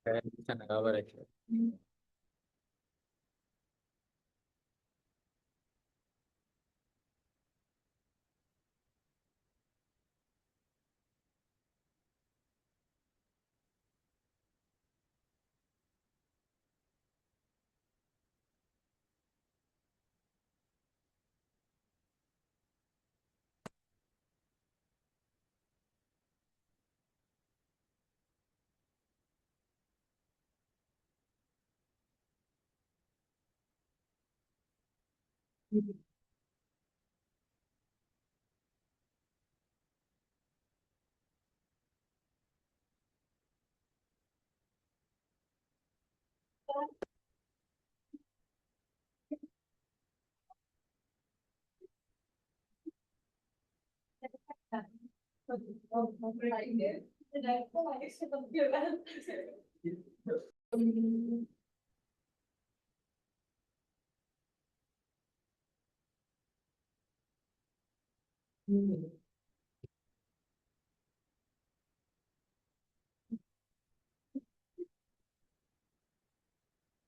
काय सांगा बरं आहे.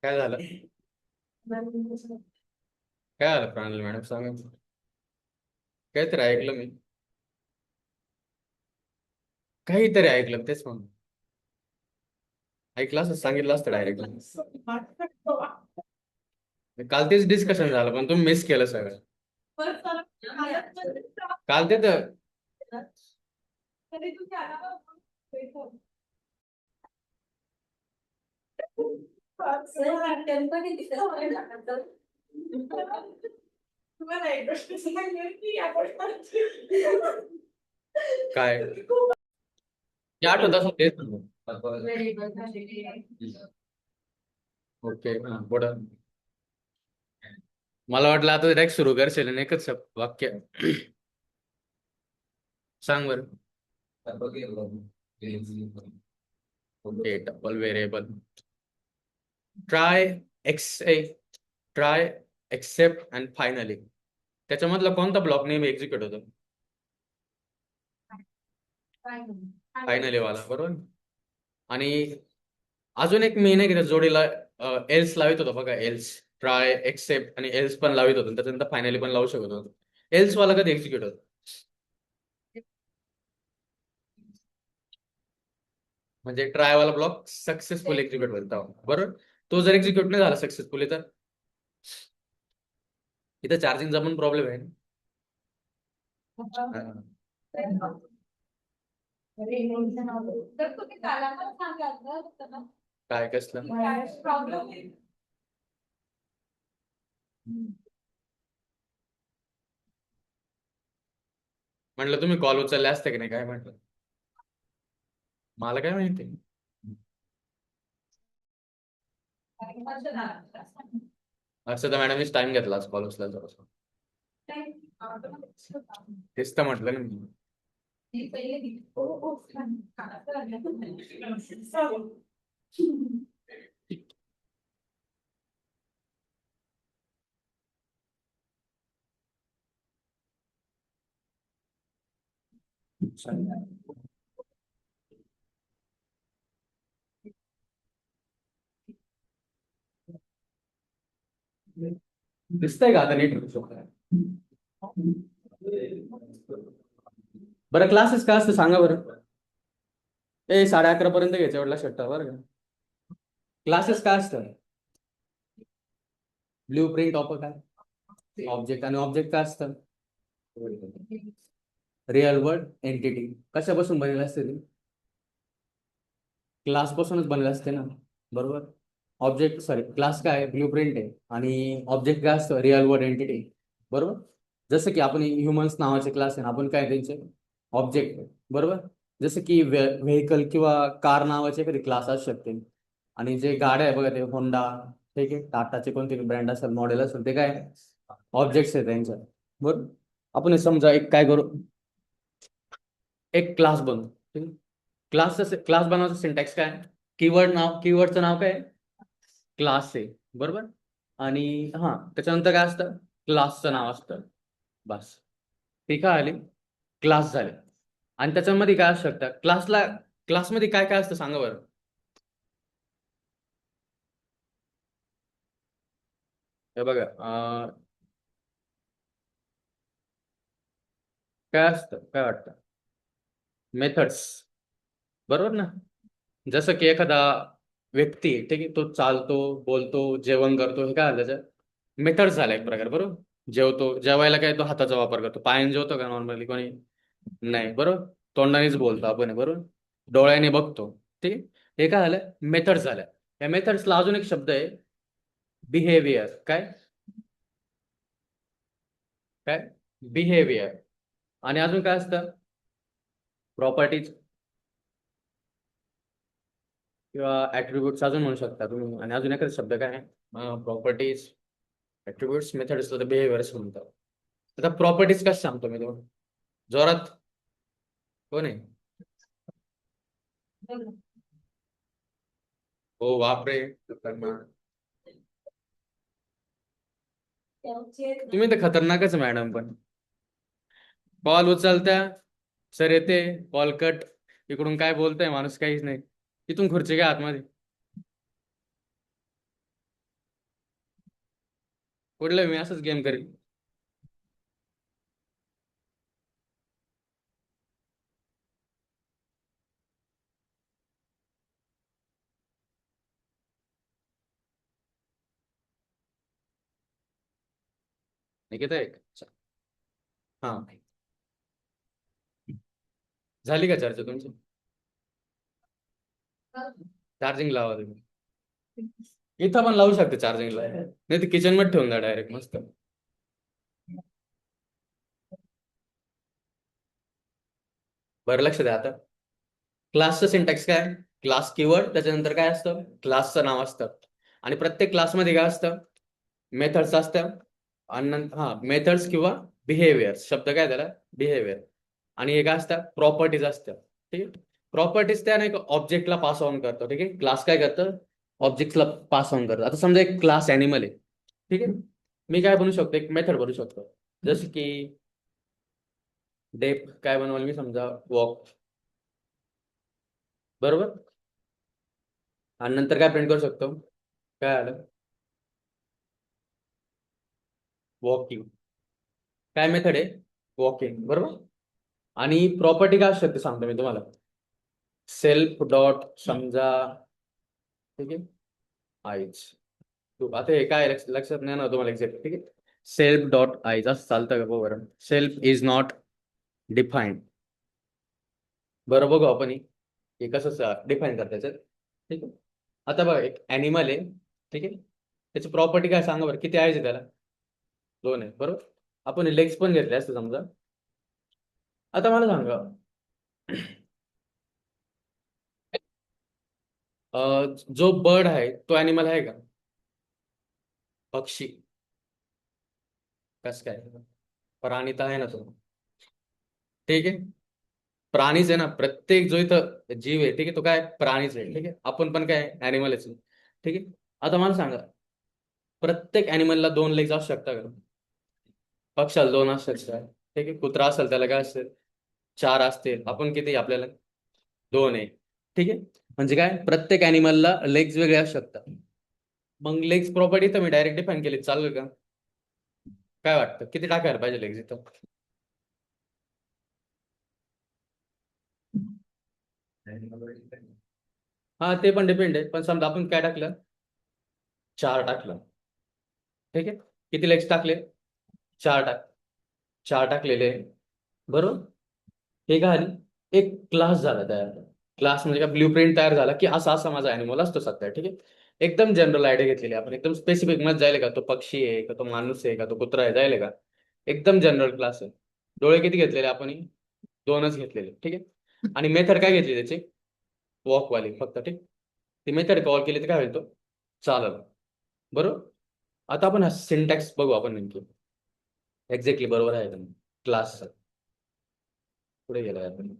काय झालं? काय झालं प्राणल मॅडम सांगा. काहीतरी ऐकलं मी. काहीतरी ऐकलं तेच म्हणून ऐकलं असं सांगितलं असतं डायरेक्ट. काल तेच डिस्कशन झालं पण तुम्ही मिस केलं सगळं. काल ते तर काय ते आठवत असं तेच ओके पुढं. मला वाटलं आता डायरेक्ट सुरू करशील आणि एकच वाक्य सांग बरं. Okay double variable try x try except and finally त्याच्यामधला कोणता ब्लॉक नेहमी एक्झिक्यूट होतो? फायनली वाला बरोबर. आणि अजून एक मी नाही की त्या जोडीला एल्स लावित होतो बघा. एल्स ट्राय एक्सेप्ट आणि एल्स पण लावित होतो त्याच्यानंतर फायनली पण लावू शकत होतो. एल्स वाला कधी एक्झिक्यूट होतो? म्हणजे ट्राय वाला ब्लॉक सक्सेसफुल एक्झिक्यूट होतो बरोबर. तो जर एक्झिक्यूट नाही झाला सक्सेसफुली तर इथं चार्जिंगचा पण प्रॉब्लेम आहे. काय कसलं म्हटलं तुम्ही कॉल उचलले असते की नाही काय म्हटलं मला काय माहिती. असं तर मॅडमनीच टाइम घेतला कॉल उचलायचा पासून. तेच तर म्हटलं ना मी. दिसतंय का आता नीट? बरं क्लासेस काय असतं सांगा बरं. 11:30 पर्यंत घ्यायचं एवढला शट्टा बरं का. क्लासेस काय असतं? ब्ल्यू प्रिंट ऑफ काय ऑब्जेक्ट आणि ऑब्जेक्ट काय असतं? रिअल वर्ल्ड एंटिटी कशापासून बनलेलं असते ते? क्लास पासूनच बनलेलं असते ना बरोबर. ऑब्जेक्ट सॉरी क्लास काय ब्ल्यू प्रिंट आहे आणि ऑब्जेक्ट काय असतं रिअल वर्ल्ड एंटिटी बरोबर. जसं की आपण ह्युमन्स नावाचे क्लास आहे ना आपण काय त्यांचे ऑब्जेक्ट बरोबर. जसं की व्हेकल किंवा कार नावाचे एखादी क्लास असू शकते. आणि जे गाड्या आहे बघा ते होंडा ठीक आहे टाटाचे कोणते ब्रँड असेल मॉडेल असेल ते काय ऑब्जेक्ट्स आहे त्यांच्या बरोबर. आपण हे समजा एक काय करू एक क्लास बनवू. क्लास बनवायचं सिंटॅक्स काय कीवर्डचं नाव काय क्लास आहे बरोबर. आणि हा त्याच्यानंतर काय असतं क्लासचं नाव असतं बस. ते काय आले क्लास झाले. आणि त्याच्यामध्ये काय असू शकतं क्लासमध्ये काय काय असतं सांगा बरं. हे बघा काय असतं काय वाटतं मेथड्स, बरोबर ना? जसं की एखादा व्यक्ती ठीक आहे, तो चालतो, बोलतो, जेवण करतो, हे काय आलं त्याच्या मेथड्स झाल्या एक प्रकार, बरोबर? जेवतो, जेवायला काय तो हाताचा वापर करतो, पायाने जेवतो का नॉर्मली कोणी? नाही, बरोबर. तोंडानेच बोलतो आपण, बरोबर. डोळ्याने बघतो, ठीक आहे. हे काय झालं, मेथड्स झाल्या. या मेथड्सला अजून एक शब्द आहे, बिहेवियर. काय काय बिहेवियर. आणि अजून काय असतं, प्रॉपर्टीज किंवा ऍट्रिब्यूट्स अजून म्हणू शकता तुम्ही. आणि अजून एखादा शब्द काय आहे, प्रॉपर्टीज, ऍट्रिब्यूट्स, मेथड्स, बिहेवियर्स म्हणतात. आता प्रॉपर्टीज कशा सांगतो मी तुम्हाला जोरात? कोण आहे? हो, बापरे, खतरनाक. तुम्ही तर खतरनाकच मॅडम. पण कॉल उचलत्या, सर येते, कॉल कट, इकडून काय बोलतोय माणूस काहीच नाही, इथून खुर्ची काय आतमध्ये. कुठलं मी असंच गेम करेन. निकिता एक. हा, झाली का चर्चा तुमची? चार्जिंग लावा तुम्ही. इथं पण लावू शकते चार्जिंगला, नाही तर किचन मध्ये ठेवून द्या डायरेक्ट मस्त. बरं, लक्ष द्या आता. क्लासचं सिंटॅक्स काय? क्लास कीवर्ड, त्याच्यानंतर काय असतं, क्लासचं नाव असतं. आणि प्रत्येक क्लासमध्ये काय असतं, मेथड्स असतं. आणि हा, मेथड्स किंवा बिहेवियर शब्द काय त्याला, बिहेवियर. आणि हे काय असतं, प्रॉपर्टीज असतं. ठीक आहे. प्रॉपर्टीज त्या नाही का ऑब्जेक्टला पास ऑन करतो, ठीक आहे. क्लास काय करतं, ऑब्जेक्टला पास ऑन करतो. आता समजा एक क्लास अॅनिमल आहे, ठीक आहे. मी काय बनवू शकतो, एक मेथड बनवू शकतो. जसं की डेप काय बनवाल मी, समजा वॉक, बरोबर. आणि नंतर काय प्रिंट करू शकतो, काय आलं, वॉकिंग. काय मेथड आहे, वॉकिंग, बरोबर. आणि प्रॉपर्टी काय असते ते सांगतो मी तुम्हाला. सेल्फ डॉट समजा, ठीक आहे, आईज. आता हे काय लक्षात नाही ना तुम्हाला एक्झॅक्ट, ठीक आहे. सेल्फ डॉट आईज असं चालतं का, बरोबर. सेल्फ इज नॉट डिफाईन्ड, बरं. बघू आपण हे कसं डिफाईन करता याच्यात, ठीक आहे. आता बघा, एक ॲनिमल आहे, ठीक आहे. त्याची प्रॉपर्टी काय सांगा बरं, किती आहे त्याला? दोन आहे, बरोबर. आपण लेग्स पण घेतले असते समजा. आता मला सांगा, जो बर्ड आहे तो अॅनिमल आहे का? पक्षी. कस काय, प्राणी तर आहे ना तो, ठीक आहे. प्राणीच आहे ना, प्रत्येक जो इथं जीव आहे, ठीक आहे, तो काय प्राणीच आहे, ठीक आहे. आपण पण काय अॅनिमलच आहे, ठीक आहे. आता मला सांगा, प्रत्येक अॅनिमलला दोन लेग्स असू शकता का? पक्षाला दोन असू शकतात, ठीक आहे. कुत्रा असेल त्याला काय असेल, चार असतील. आपण किती आपल्याला, दोन आहे, ठीक आहे. म्हणजे काय, प्रत्येक अॅनिमलला लेग्स वेगळे असू शकतात. मग लेग्स प्रॉपर्टी तर मी डायरेक्ट डिफाईन केली, चालेल का? काय वाटतं, किती टाकायला पाहिजे लेग्स इथं? हा, ते पण डिपेंड आहे. पण समजा आपण काय टाकलं, चार टाकलं, ठीक आहे. किती लेग्स टाकले, चार चार टाकलेले, बरोबर. हे काय झाली, एक क्लास झाला तयार. क्लास म्हणजे काय, ब्ल्यू प्रिंट तयार झाला की असा असा माझा अॅनिमल असतो सध्या, ठीक आहे. एकदम जनरल आयडिया घेतलेली आपण, एकदम स्पेसिफिक मध्ये जायला का, तो पक्षी आहे का, तो माणूस आहे का, तो कुत्रा आहे, जायला का. एकदम जनरल क्लास आहे. डोळे किती घेतलेले आपण, दोनच घेतलेले, ठीक आहे. आणि मेथड काय घेतली त्याची, वॉकवाली फक्त, ठीक. ती मेथड कॉल केली तर काय होईल, तो चालेल, बरोबर. आता आपण हा सिंटॅक्स बघू आपण नेमकी, एक्झॅक्टली बरोबर आहे क्लास. पुढे गेलो आपण.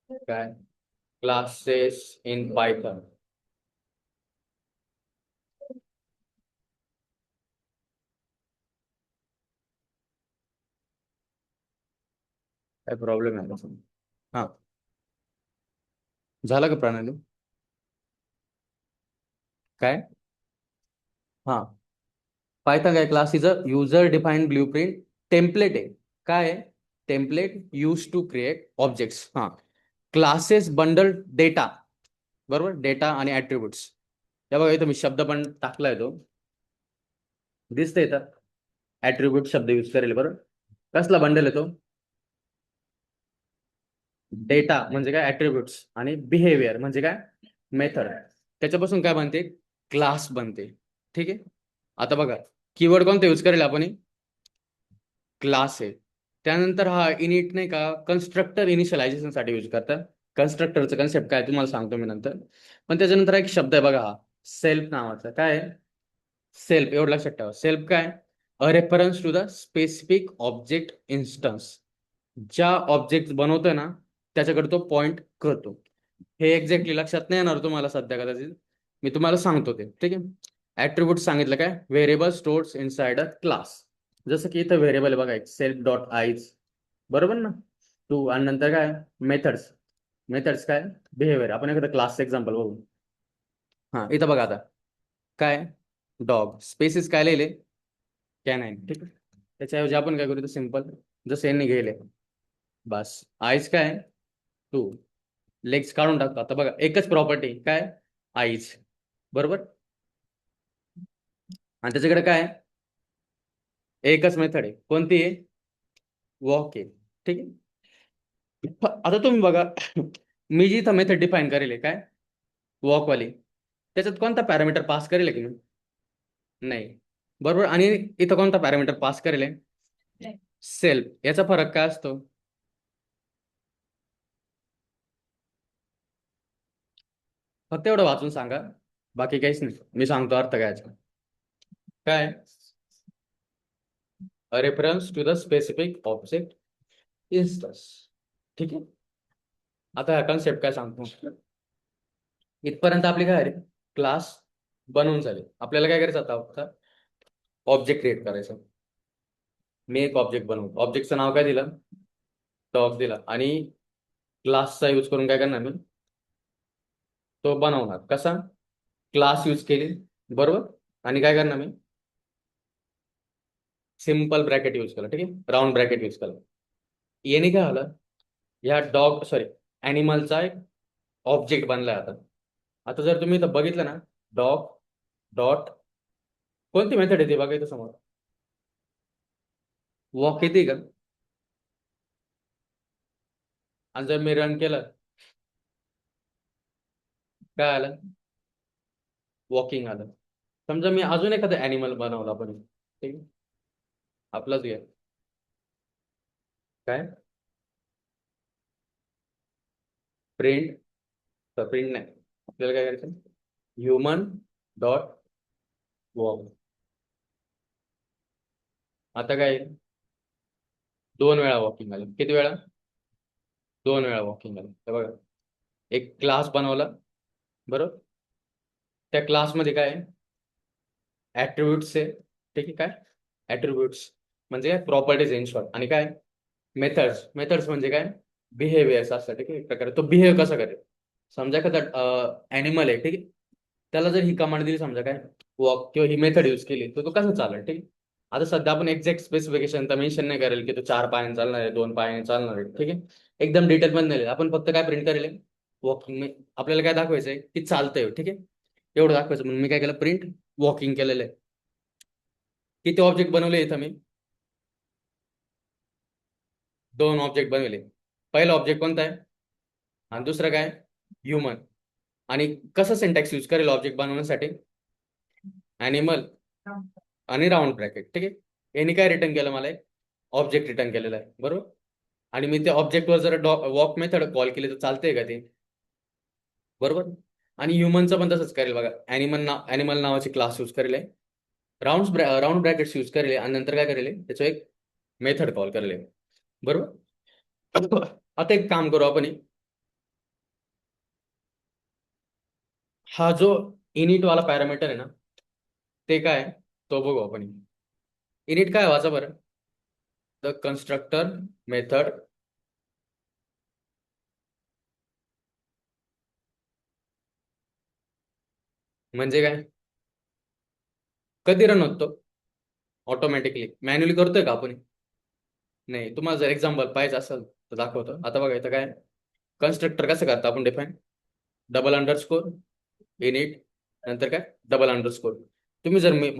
काय, क्लासेस इन पायथन. काय प्रॉब्लेम आहे का? हा, झालं का प्रणाली? काय? हा, पायथन काय class is a user define blueprint template आहे. काय आहे? Template use to create objects. हा, क्लासेस बंडल डेटा, बरोबर, डेटा आणि ऍट्रिब्यूट्स. हे बघा इथं मी शब्द पण टाकलाय, तो दिसतंय इथं. ऍट्रिब्यूट शब्द यूज करेल, बरोबर. कसला बंडल आहे तो? डेटा म्हणजे काय? ऍट्रिब्यूट्स. आणि बिहेवियर म्हणजे काय? मेथड. त्याच्यापासून काय बनते? क्लास बनते. ठीक आहे. आता बघा, कीवर्ड कोणता यूज करेल आपण? क्लास आहे. त्यानंतर हा इनिट नाही का, कन्स्ट्रक्टर इनिशियलायझेशन साठी यूज करतात. कन्स्ट्रक्टरचं कन्सेप्ट काय तुम्हाला सांगतो मी नंतर. पण त्याच्यानंतर एक शब्द आहे बघा, हा सेल्फ नावाचा. काय आहे? सेल्फ. एवढं लक्षात ठेवा. सेल्फ काय? A reference to the specific object instance. ज्या ऑब्जेक्ट बनवतोय ना, त्याच्याकडे तो पॉइंट करतो. हे एक्झॅक्टली लक्षात नाही येणार तुम्हाला सध्या कदाचित, मी तुम्हाला सांगतो ते. ठीक आहे. ऍट्रिब्यूट सांगितलं काय? Variable stores inside a class. जसं की इथं व्हेरिएबल आहे बघा, एक सेल्फ डॉट आईज, बरोबर ना. टू, आणि नंतर काय? मेथड्स. मेथड्स काय? बिहेवियर. आपण एखादा क्लासचं एक्झाम्पल बघू. हा, इथं बघा आता. काय? डॉग. स्पेसिस काय लिहिले? कॅनाइन. ठीक आहे. त्याच्याऐवजी आपण काय करू? सिम्पल जसं यांनी गेले, बस. आईज काय? टू. लेग्स काढून टाकतो. आता बघा, एकच प्रॉपर्टी काय? आईज, बरोबर. आणि त्याच्याकडे काय? एकच मेथड आहे. कोणती आहे? वॉक आहे. ठीक आहे. आता तुम्ही बघा, मी जी इथं मेथड डिफाईन करेल काय? वॉकवाली. त्याच्यात कोणता पॅरामीटर पास करेल की मी? नाही, बरोबर. आणि इथं कोणता पॅरामीटर पास करेल? सेल्फ. याचा फरक काय असतो? फक्त एवढं वाचून सांगा, बाकी काहीच नाही. मी सांगतो अर्थ काय याचा. काय? Reference to the specific object instance. ठीक आहे. आता हा कन्सेप्ट काय सांगतो. इथपर्यंत आपली काय आहे? क्लास बनवून झाले. आपल्याला काय करायचं आता? फक्त ऑब्जेक्ट क्रिएट करायचं. मी एक ऑब्जेक्ट बनवतो. ऑब्जेक्टचं नाव काय दिलं? डॉग दिला. आणि क्लासचा यूज करून काय करणार मी? तो बनवणार. कसा? क्लास यूज केली, बरोबर. आणि काय करणार मी? सिम्पल ब्रॅकेट यूज केलं. ठीक आहे. राऊंड ब्रॅकेट यूज केलं. याने काय झालं? ह्या डॉग सॉरी ॲनिमलचा एक ऑब्जेक्ट बनलाय आता. आता जर तुम्ही इथं बघितलं ना, डॉग डॉट, कोणती मेथड येते बघा इथं समोर? वॉक येते का? आणि जर मी रन केलं, काय आलं? वॉकिंग आलं. समजा मी अजून एखादं ॲनिमल बनवलं आपण, ठीक आहे, आपलाच घ्या. काय? प्रिंट. तर प्रिंट नाही, आपल्याला काय करायचं? Human dot walk. आता काय? दोन वेळा वॉकिंग आलं. किती वेळा? दोन वेळा वॉकिंग आलं. तर बघा, एक क्लास बनवला, बरोबर. त्या क्लासमध्ये काय आहे? ऍट्रिब्यूट्स आहे. ठीक आहे. काय? ऍट्रिब्यूट्स म्हणजे काय? Properties in short. आणि काय? मेथड्स. मेथड्स म्हणजे काय? बिहेवियर्स असतात. ठीक आहे. एक प्रकारे तो बिहेव कसा करेल. समजा एखादा ॲनिमल आहे, ठीक आहे, त्याला जर ही कमांड दिली, समजा काय, वॉक, किंवा ही मेथड यूज केली, तर तो कसं चालेल? ठीक आहे. आता सध्या आपण एक्झॅक्ट स्पेसिफिकेशन तर मेन्शन नाही करेल की तो 4 पायाने चालणार आहे, 2 पायाने चालणार आहे. ठीक आहे. एकदम डिटेल मध्ये नाही लिहिलं. आपण फक्त काय प्रिंट करेल? वॉकिंग. आपल्याला काय दाखवायचंय? की चालतंय. ठीक आहे. एवढं दाखवायचं म्हणून मी काय केलं? प्रिंट वॉकिंग केलेलं आहे. किती ऑब्जेक्ट बनवले इथं मी? दोन ऑब्जेक्ट बनवले. पहिला ऑब्जेक्ट कोणता आहे? आणि दुसरं काय? ह्युमन. आणि कसं सिंटॅक्स यूज करेल ऑब्जेक्ट बनवण्यासाठी? ॲनिमल आणि राऊंड ब्रॅकेट. ठीक आहे. यांनी काय रिटर्न केलं मला? एक ऑब्जेक्ट रिटर्न केलेला आहे, बरोबर. आणि मी त्या ऑब्जेक्टवर जर वॉक मेथड कॉल केली तर चालतंय का ते? बरोबर. आणि ह्युमनचं पण तसंच करेल बघा. ॲनिमल नावाची क्लास यूज करेल, राऊंड ब्रॅकेट्स यूज करेल, आणि नंतर काय करेल? त्याचं एक मेथड कॉल करेल, बरोबर. आता एक काम करू आपण. हा जो इनिट वाला पॅरामीटर आहे ना, ते काय आहे? तो बघू आपण. इनिट काय वाचा बरं? द कन्स्ट्रक्टर मेथड म्हणजे काय? कधी रन होतो? ऑटोमॅटिकली मॅन्युअली करतोय का आपण? नाही. तुम्हाला जर एक्झाम्पल पाहिजे असेल तर दाखवतो. आता बघा इथं काय कन्स्ट्रक्टर कसं करतो आपण डिफाईन? डबल अंडरस्कोर इनिट नंतर काय डबल अंडरस्कोर. तुम्ही जर मी